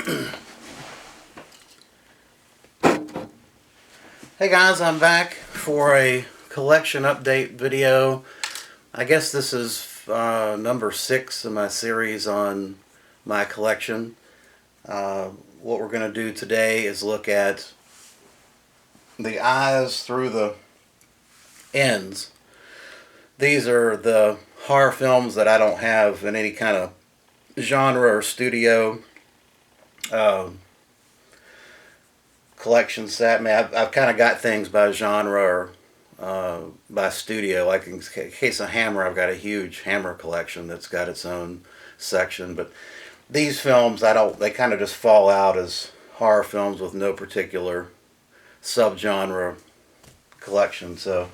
Hey guys, I'm back for a collection update video. I guess this is number 6 in my series on my collection. What we're going to do today is look at the eyes through the ends. These are the horror films that I don't have in any kind of genre or studio collection set. I mean, I've kind of got things by genre or by studio. Like in case of Hammer, I've got a huge Hammer collection that's got its own section. But these films, they kind of just fall out as horror films with no particular subgenre collection. So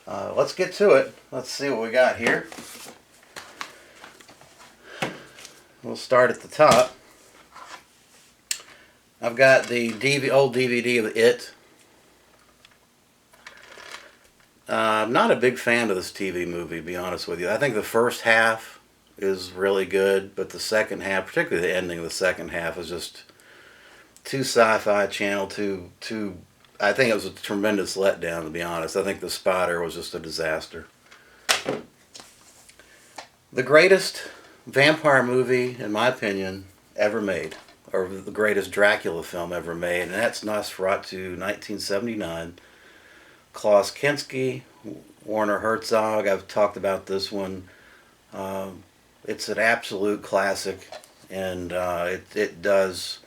let's get to it. Let's see what we got here. We'll start at the top. I've got the old DVD of It. I'm not a big fan of this TV movie, to be honest with you. I think the first half is really good, but the second half, particularly the ending of the second half, is just too sci-fi channel, too. I think it was a tremendous letdown, to be honest. I think The Spider was just a disaster. The greatest vampire movie, in my opinion, ever made, or the greatest Dracula film ever made, and that's Nosferatu 1979. Klaus Kinski, Werner Herzog. I've talked about this one. It's an absolute classic, and it does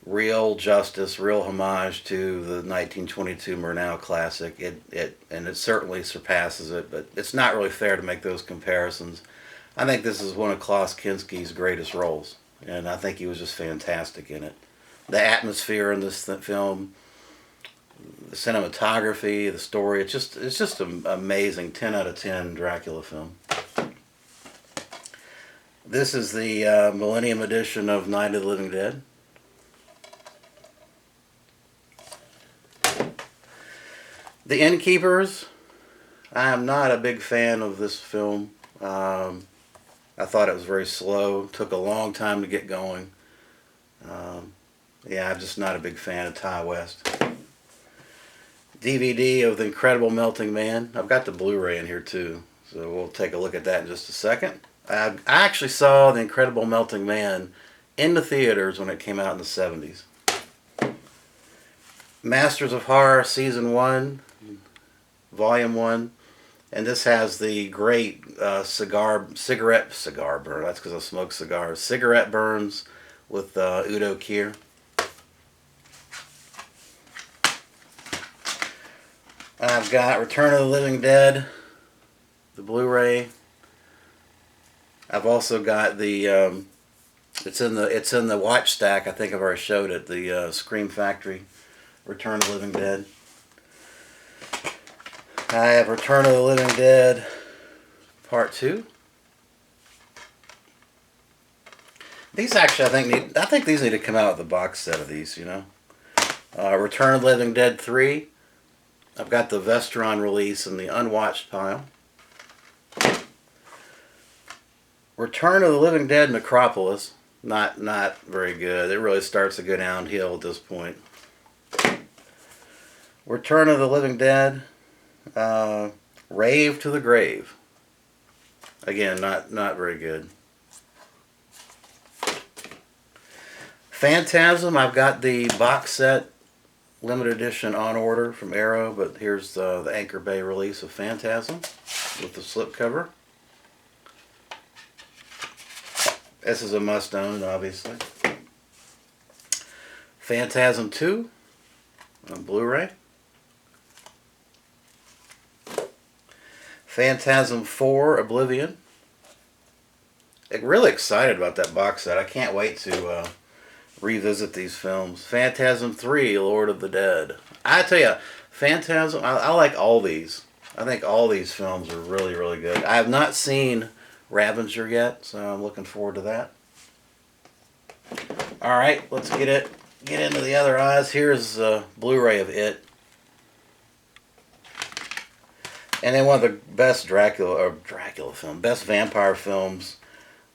real justice, real homage to the 1922 Murnau classic. It certainly surpasses it, but it's not really fair to make those comparisons. I think this is one of Klaus Kinski's greatest roles, and I think he was just fantastic in it. The atmosphere in this film, the cinematography, the story, it's just an amazing 10 out of 10 Dracula film. This is the Millennium Edition of Night of the Living Dead. The Innkeepers. I am not a big fan of this film. I thought it was very slow. Took a long time to get going. Yeah, I'm just not a big fan of Ty West. DVD of The Incredible Melting Man. I've got the Blu-ray in here too, so we'll take a look at that in just a second. I actually saw The Incredible Melting Man in the theaters when it came out in the 70s. Masters of Horror Season 1, Volume 1. And this has the great cigarette burn. That's because I smoke cigars. Cigarette burns with Udo Kier. I've got Return of the Living Dead, the Blu-ray. I've also got the it's in the watch stack. I think I've already showed it. The Scream Factory, Return of the Living Dead. I have Return of the Living Dead Part 2. These actually, I think these need to come out with a box set of these, you know. Return of the Living Dead 3. I've got the Vestron release in the unwatched pile. Return of the Living Dead Necropolis. Not very good. It really starts to go downhill at this point. Return of the Living Dead. Rave to the Grave. Again, not very good. Phantasm, I've got the box set limited edition on order from Arrow, but here's the Anchor Bay release of Phantasm with the slipcover. This is a must-own, obviously. Phantasm 2 on Blu-ray. Phantasm 4 Oblivion. I'm really excited about that box set. I can't wait to revisit these films. Phantasm 3 Lord of the Dead. I tell you, Phantasm, I like all these. I think all these films are really, really good. I have not seen Ravager yet, so I'm looking forward to that. Alright, let's get into the other eyes. Here's a Blu-ray of It. And then one of the best Dracula film, best vampire films,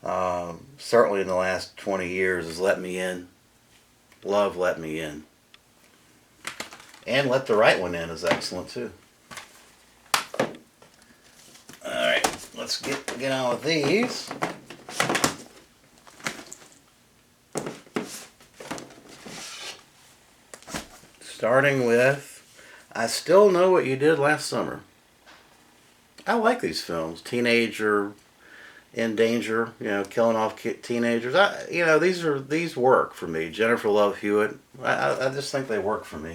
certainly in the last 20 years, is Let Me In. Love Let Me In. And Let the Right One In is excellent too. Alright, let's get on with these. Starting with I Still Know What You Did Last Summer. I like these films. Teenager in danger, killing off teenagers. These work for me. Jennifer Love Hewitt. I just think they work for me.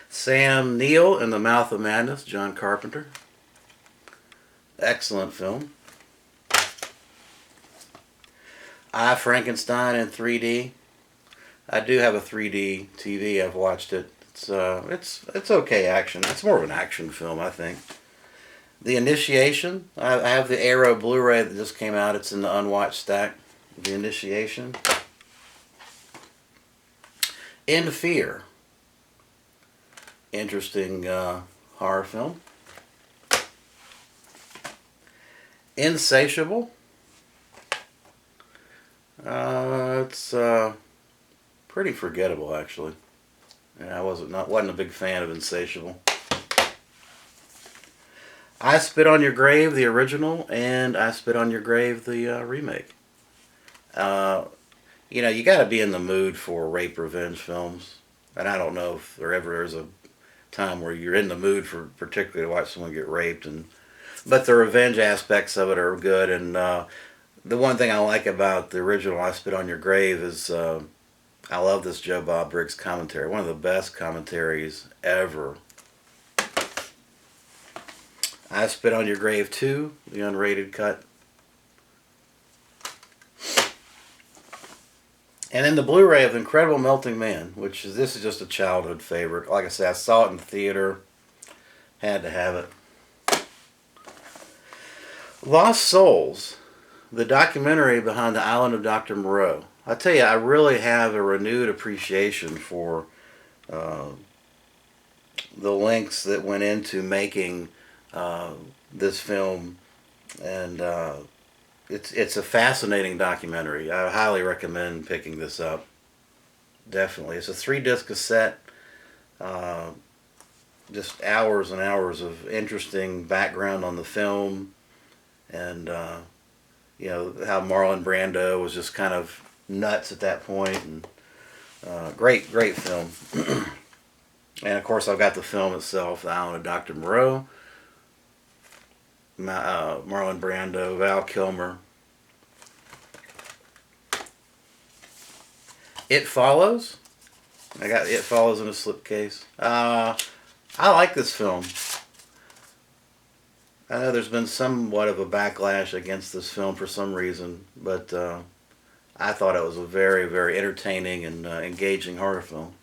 Sam Neill in The Mouth of Madness, John Carpenter. Excellent film. I, Frankenstein in 3D. I do have a 3D TV. I've watched it. It's okay action. It's more of an action film, I think. The Initiation. I have the Arrow Blu-ray that just came out. It's in the unwatched stack. The Initiation. In Fear. Interesting horror film. Insatiable. It's pretty forgettable, actually. I wasn't a big fan of Insatiable. I Spit on Your Grave, the original, and I Spit on Your Grave, the remake. You got to be in the mood for rape revenge films, and I don't know if there ever is a time where you're in the mood for particularly to watch someone get raped, but the revenge aspects of it are good. And the one thing I like about the original I Spit on Your Grave is I love this Joe Bob Briggs commentary. One of the best commentaries ever. I Spit on Your Grave 2, the unrated cut. And then the Blu-ray of The Incredible Melting Man, this is just a childhood favorite. Like I said, I saw it in the theater. Had to have it. Lost Souls, the documentary behind the Island of Dr. Moreau. I tell you, I really have a renewed appreciation for the lengths that went into making this film, and it's a fascinating documentary. I highly recommend picking this up. Definitely, it's a 3-disc cassette. Just hours and hours of interesting background on the film, and how Marlon Brando was just kind of nuts at that point, and great film. And of course I've got the film itself, The Island of Dr. Moreau, Marlon Brando, Val Kilmer. It Follows. I got It Follows in a slipcase. I like this film. I know there's been somewhat of a backlash against this film for some reason, but I thought it was a very, very entertaining and engaging horror film.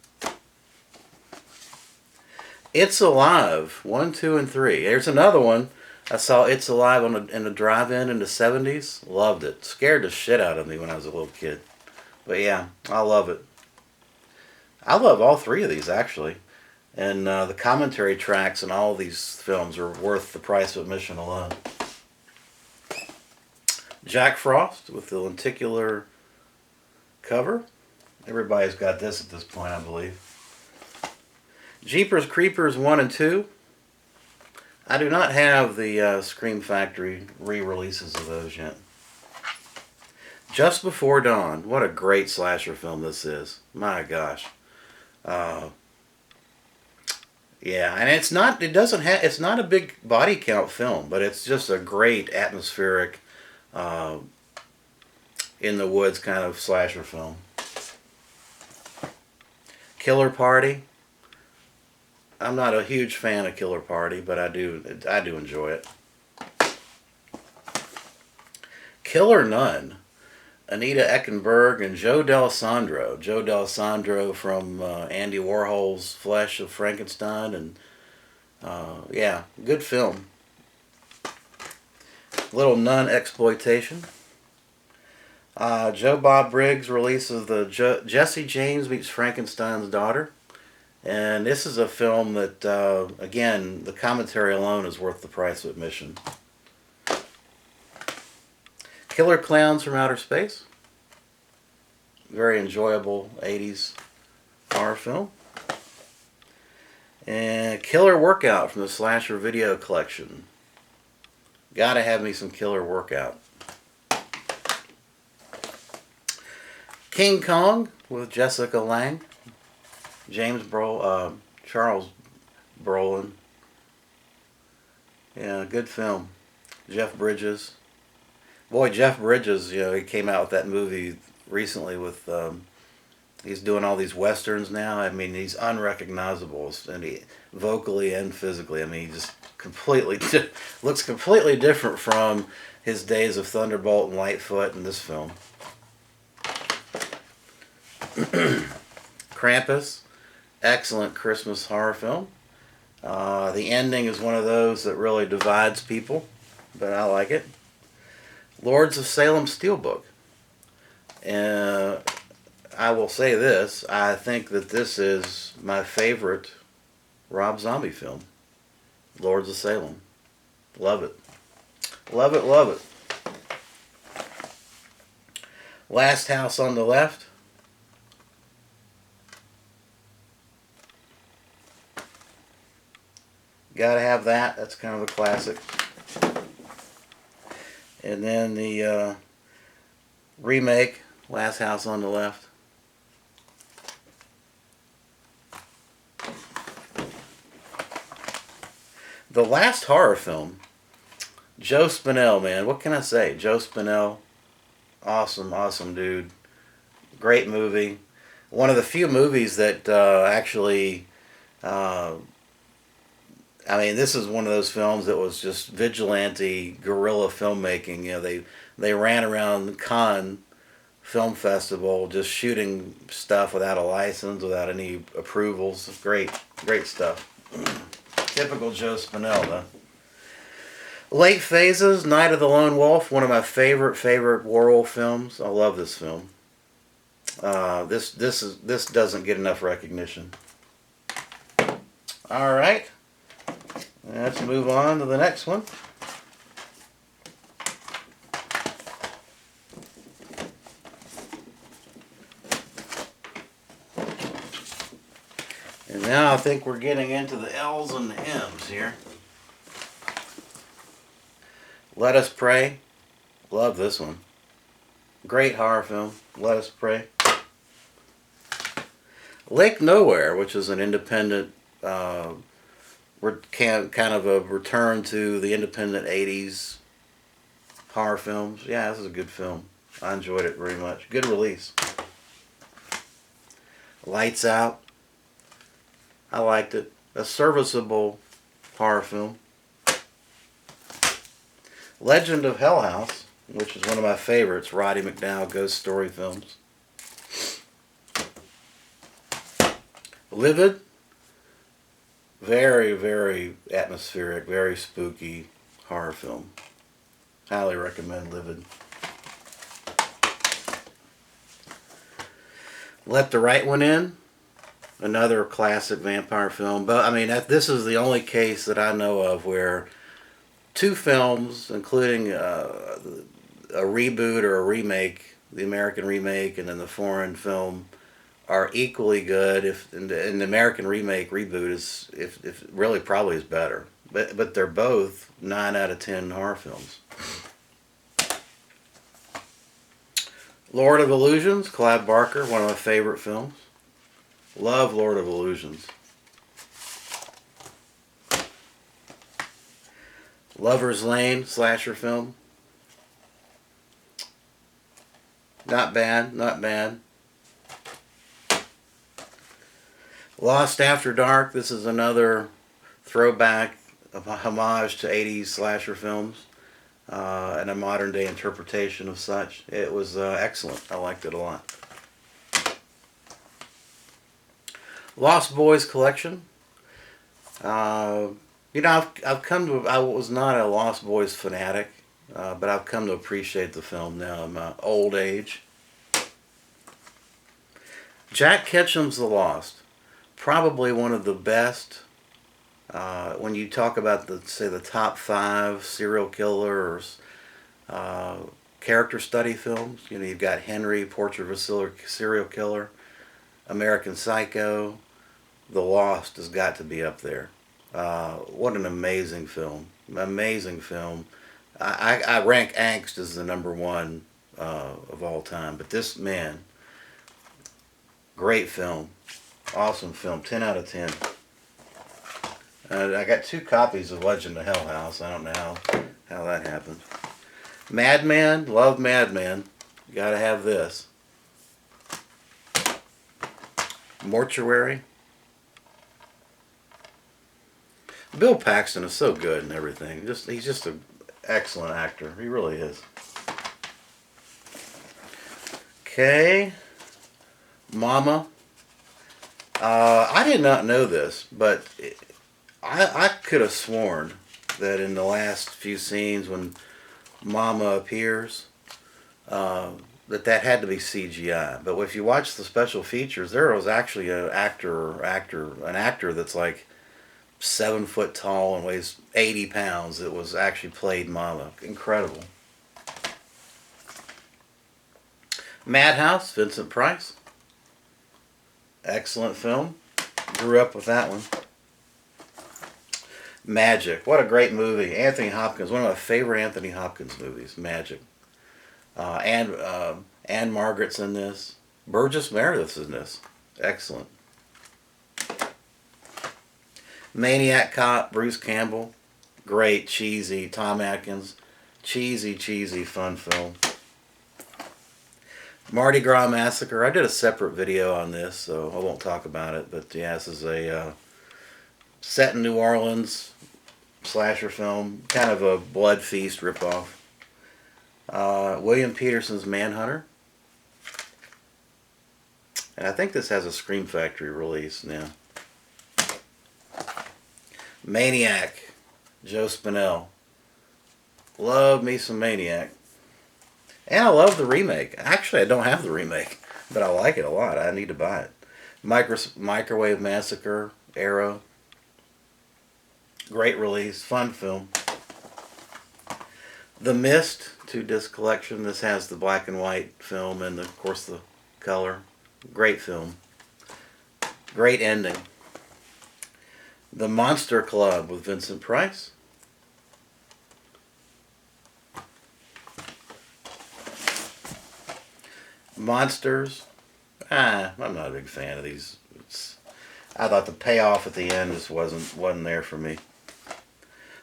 It's Alive, 1, 2, and 3. There's another one. I saw It's Alive in a drive-in in the 70s. Loved it. Scared the shit out of me when I was a little kid. But yeah, I love it. I love all 3 of these, actually. And the commentary tracks in all these films are worth the price of admission alone. Jack Frost with the lenticular cover. Everybody's got this at this point, I believe. Jeepers Creepers 1 and 2. I do not have the Scream Factory re-releases of those yet. Just Before Dawn. What a great slasher film this is. My gosh. Yeah, and it's not a big body count film, but it's just a great atmospheric in the woods kind of slasher film. Killer Party. I'm not a huge fan of Killer Party, but I do enjoy it. Killer Nun. Anita Eckenberg and Joe D'Alessandro. Joe D'Alessandro from Andy Warhol's Flesh of Frankenstein, and yeah, good film. Little nun exploitation. Joe Bob Briggs releases the Jesse James Meets Frankenstein's Daughter. And this is a film that, again, the commentary alone is worth the price of admission. Killer Clowns from Outer Space. very enjoyable 80s horror film. And Killer Workout from the Slasher Video Collection. Gotta have me some Killer Workout. King Kong with Jessica Lange, Charles Brolin. Yeah, good film. Jeff Bridges. Boy, Jeff Bridges, he came out with that movie recently with, he's doing all these westerns now. I mean, he's unrecognizable, and vocally and physically. I mean, he just looks completely different from his days of Thunderbolt and Lightfoot in this film. Krampus, excellent Christmas horror film. The ending is one of those that really divides people, but I like it. Lords of Salem Steelbook. I will say this, I think that this is my favorite Rob Zombie film. Lords of Salem. Love it. Love it, love it. Last House on the Left. Gotta have that. That's kind of a classic. And then the remake, Last House on the Left. The last horror film, Joe Spinell, man. What can I say? Joe Spinell, awesome, awesome dude. Great movie. One of the few movies that actually... I mean, this is one of those films that was just vigilante guerrilla filmmaking. They ran around Cannes Film Festival just shooting stuff without a license, without any approvals. Great, great stuff. Typical Joe Spinell, though. Late Phases, Night of the Lone Wolf, one of my favorite werewolf films. I love this film. This doesn't get enough recognition. All right. Let's move on to the next one. And now I think we're getting into the L's and the M's here. Let Us Pray. Love this one. Great horror film. Let Us Pray. Lake Nowhere, which is an independent... kind of a return to the independent 80s horror films. Yeah, this is a good film. I enjoyed it very much. Good release. Lights Out. I liked it. A serviceable horror film. Legend of Hell House, which is one of my favorites. Roddy McDowall ghost story films. Livid. Very, very atmospheric, very spooky horror film. Highly recommend Livid. Let the Right One In. Another classic vampire film. But I mean, this is the only case that I know of where two films, including a reboot or a remake, the American remake and then the foreign film, are equally good. If and the American reboot is if really probably is better, but they're both 9 out of 10 horror films. Lord of Illusions, Clive Barker, one of my favorite films. Love Lord of Illusions. Lover's Lane, slasher film. Not bad, not bad. Lost After Dark, this is another throwback, a homage to 80s slasher films, and a modern day interpretation of such. It was excellent. I liked it a lot. Lost Boys Collection. I've come to, I was not a Lost Boys fanatic, but I've come to appreciate the film now in my old age. Jack Ketchum's The Lost. Probably one of the best, when you talk about the top 5 serial killers, character study films. You know, you've got Henry, Portrait of a Serial Killer, American Psycho. The Lost has got to be up there. What an amazing film. Amazing film. I rank Angst as the number one of all time. But this, man, great film. Awesome film. 10 out of 10. I got 2 copies of Legend of Hell House. I don't know how that happened. Madman. Love Madman. You gotta have this. Mortuary. Bill Paxton is so good and everything. He's just an excellent actor. He really is. Okay. Mama. I did not know this, but I could have sworn that in the last few scenes when Mama appears, that had to be CGI. But if you watch the special features, there was actually an actor that's like 7 foot tall and weighs 80 pounds that was actually played Mama. Incredible. Madhouse, Vincent Price. Excellent film. Grew up with that one. Magic. What a great movie. Anthony Hopkins. One of my favorite Anthony Hopkins movies. Magic. Anne Margaret's in this. Burgess Meredith's in this. Excellent. Maniac Cop, Bruce Campbell. Great, cheesy. Tom Atkins. Cheesy, fun film. Mardi Gras Massacre. I did a separate video on this, so I won't talk about it. But yeah, this is a set in New Orleans slasher film. Kind of a blood feast ripoff. William Peterson's Manhunter. And I think this has a Scream Factory release now. Maniac, Joe Spinell. Love me some Maniac. And I love the remake. Actually, I don't have the remake, but I like it a lot. I need to buy it. Microwave Massacre, Arrow. Great release, fun film. The Mist, 2-disc collection. This has the black and white film and, of course, the color. Great film. Great ending. The Monster Club with Vincent Price. Monsters. I'm not a big fan of these. I thought the payoff at the end just wasn't there for me.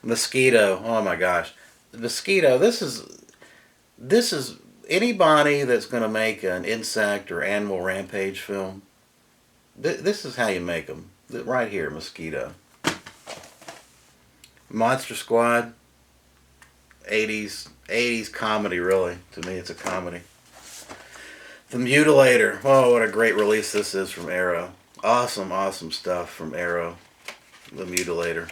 Mosquito. Oh my gosh. Mosquito. This is anybody that's going to make an insect or animal rampage film. This is how you make them. Right here, Mosquito. Monster Squad. 80s comedy, really. To me, it's a comedy. The Mutilator. Oh, what a great release this is from Arrow. Awesome stuff from Arrow. The Mutilator.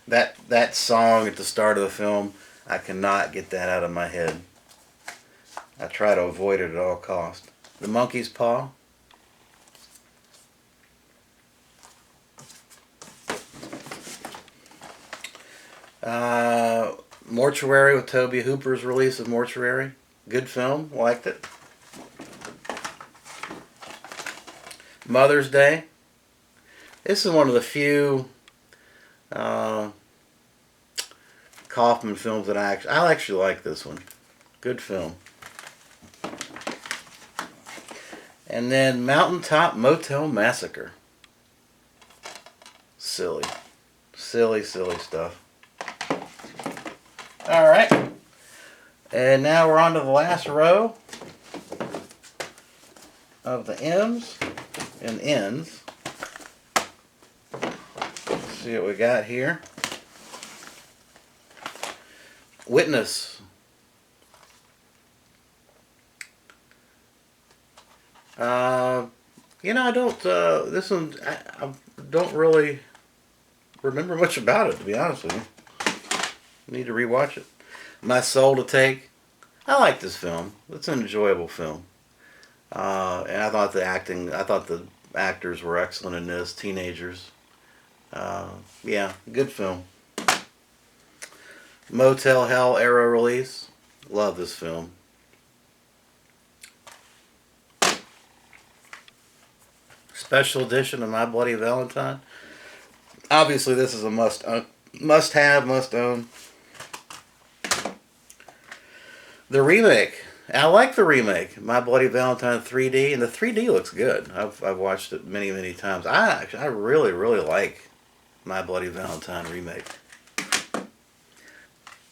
That song at the start of the film, I cannot get that out of my head. I try to avoid it at all costs. The Monkey's Paw. Mortuary with Tobe Hooper's release of Mortuary. Good film. Liked it. Mother's Day. This is one of the few Kaufman films that I actually like this one. Good film. And then Mountaintop Motel Massacre. Silly stuff. Alright. And now we're on to the last row of the M's and N's. Let's see what we got here. Witness. I don't, this one, I don't really remember much about it, to be honest with you. Need to rewatch it. My Soul to Take. I like this film. It's an enjoyable film. And I thought the actors were excellent in this. Teenagers. Yeah, good film. Motel Hell Arrow release. Love this film. Special edition of My Bloody Valentine. Obviously, this is a must have, must own. The remake. I like the remake, My Bloody Valentine 3D, and the 3D looks good. I've watched it many, many times. I really, really like My Bloody Valentine remake.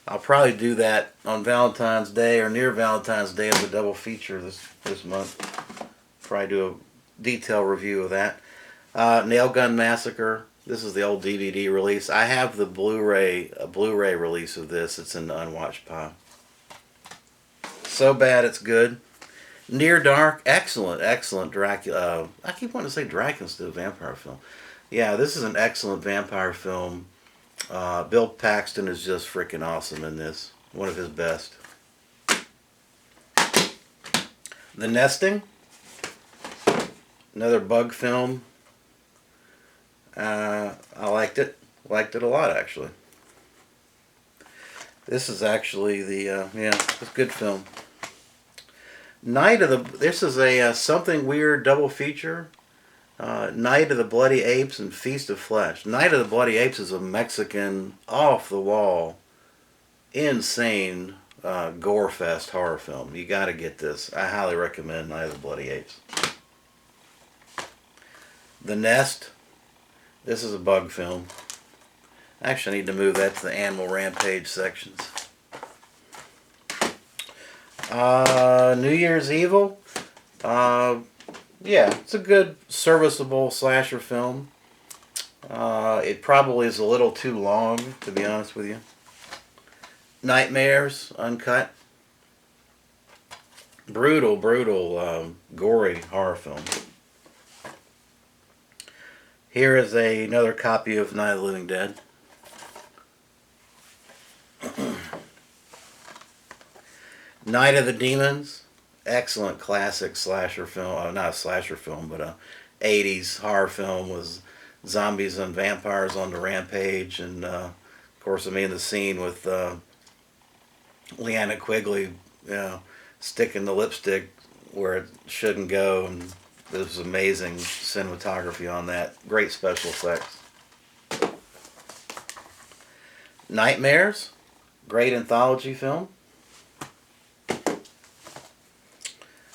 I'll probably do that on Valentine's Day or near Valentine's Day as a double feature this month. Probably do a detailed review of that. Nail Gun Massacre. This is the old DVD release. I have the Blu-ray release of this. It's in the unwatched pile. So bad it's good. Near Dark, excellent Dracula. I keep wanting to say Dracula instead of vampire film. Yeah, this is an excellent vampire film. Bill Paxton is just freaking awesome in this. One of his best. The Nesting, another bug film. I liked it. Liked it a lot, actually. This is actually the it's a good film. This is a something weird double feature. Night of the Bloody Apes and Feast of Flesh. Night of the Bloody Apes is a Mexican, off-the-wall, insane gore-fest horror film. You gotta get this. I highly recommend Night of the Bloody Apes. The Nest. This is a bug film. Actually, I need to move that to the Animal Rampage sections. New Year's Evil. Yeah, it's a good, serviceable slasher film. It probably is a little too long, to be honest with you. Nightmares, uncut. Brutal, gory horror film. Here is another copy of Night of the Living Dead. Night of the Demons. Excellent classic slasher film. Not a slasher film, but a 80s horror film with zombies and vampires on the rampage. And, of course, I mean the scene with Leanna Quigley, sticking the lipstick where it shouldn't go. And there's amazing cinematography on that. Great special effects. Nightmares. Great anthology film.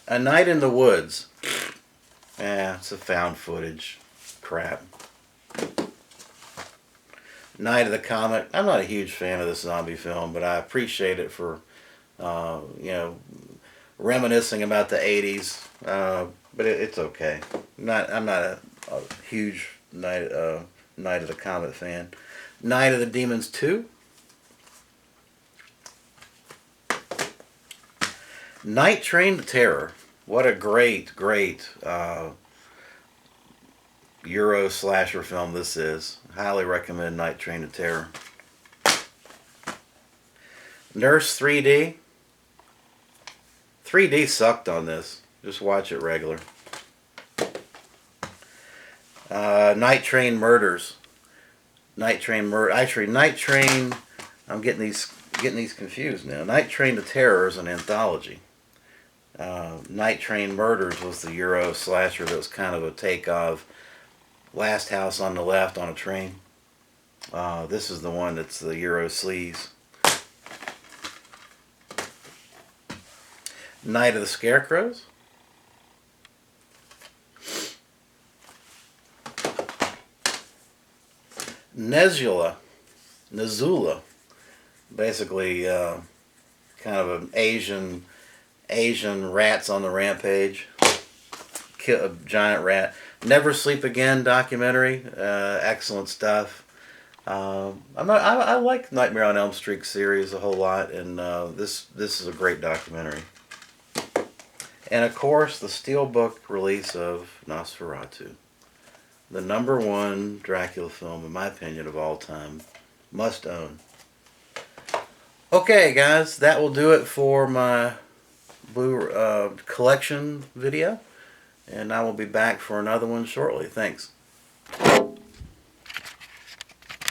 A Night in the Woods. It's a found footage crap. Night of the Comet. I'm not a huge fan of this zombie film, but I appreciate it for, reminiscing about the 80s. But it's okay. I'm not a huge Night of the Comet fan. Night of the Demons 2. Night Train to Terror. What a great Euro slasher film this is. Highly recommend Night Train to Terror. Nurse 3D. 3D sucked on this. Just watch it regular. Night Train Murders. Actually, Night Train. I'm getting these confused now. Night Train to Terror is an anthology. Night Train Murders was the Euro slasher that was kind of a take of Last House on the Left on a train. This is the one that's the Euro sleaze. Night of the Scarecrows. Nezula. Basically, kind of an Asian rats on the rampage. Kill a giant rat. Never Sleep Again documentary. Excellent stuff. I like Nightmare on Elm Street series a whole lot, and this is a great documentary. And of course, the Steelbook release of Nosferatu, the #1 Dracula film, in my opinion, of all time. Must own. Okay, guys, that will do it for my Blu collection video, and I will be back for another one shortly. Thanks.